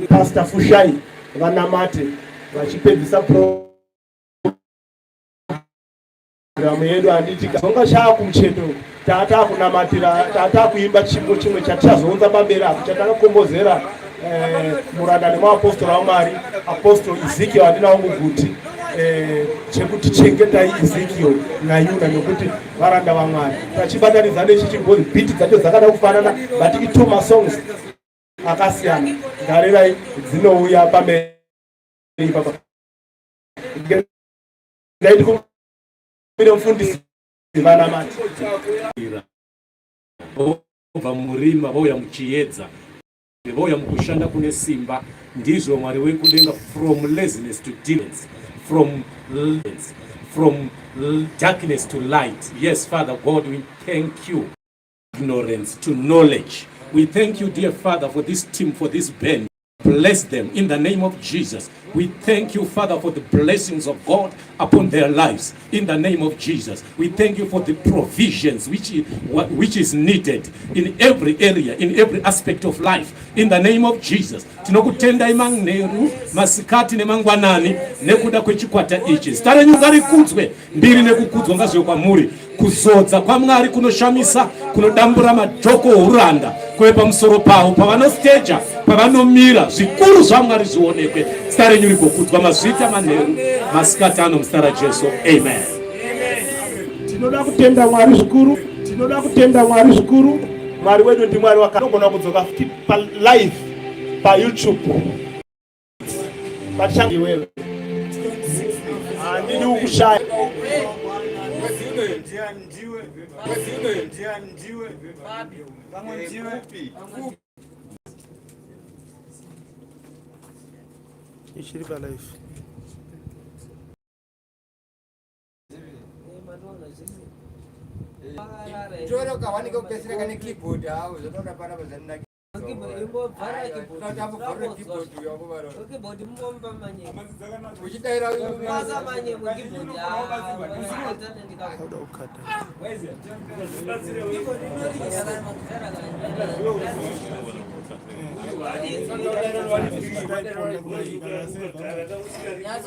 Pastor Fushai vanamate vachipedzisa programu yedu handiti zonga chakumucheto taatakunamatira taatakuimba chimbo chimwe chatichazounza pamberi apo chatakakombozera muranda nemuapostori waMwari apostoli Ezekiel handinawo muguti chekuti chengetai Ezekiel naYuna nekuti varanda vaMwari tachibatanidza nechi chingoni beat dzacho dzakada kufanana but itoma songs akasiyana ngarerai dzinouya pamberi papa ndaiti kumire mufundisi vanamati bva murima vauya muchiedza vauya mukushanda kune simba ndizvo Mwari wekudenga from laziness to diligence from darkness to light. Yes, Father God, we thank you. Ignorance to knowledge. We thank you, dear Father, for this team, for this band. Bless them in the name of Jesus. We thank you, Father, for the blessings of God upon their lives in the name of Jesus. We thank you for the provisions which is needed in every area, in every aspect of life in the name of Jesus. Tinokutenda imangneru masikati nemangwanani nekuda kwechikwata ichi. Stare nyunga rikudzwe mbiri nekukudzwa ngazve kwamuri. Kuzodza kwaMwari kunoshamisa, kunodambura majoko uranda kwe pamusoro pawo pavanosteja pavanomira zvikuru zvaMwari zvionekwe. Stare nyuri kukudzwa mazvita manheru masikati ano muzita raJesu. Amen. Tinoda kutenda Mwari zvikuru, tinoda kutenda Mwari zvikuru. Mwari wedu ndi Mwari wakanogona kudzoka pa live pa YouTube. Pachangi wewe. Ndidi ukushaya. Ishiri pa live. Joro kawanika ukesira kane keyboard hao zotoda pana bazanna Ukata. Yes.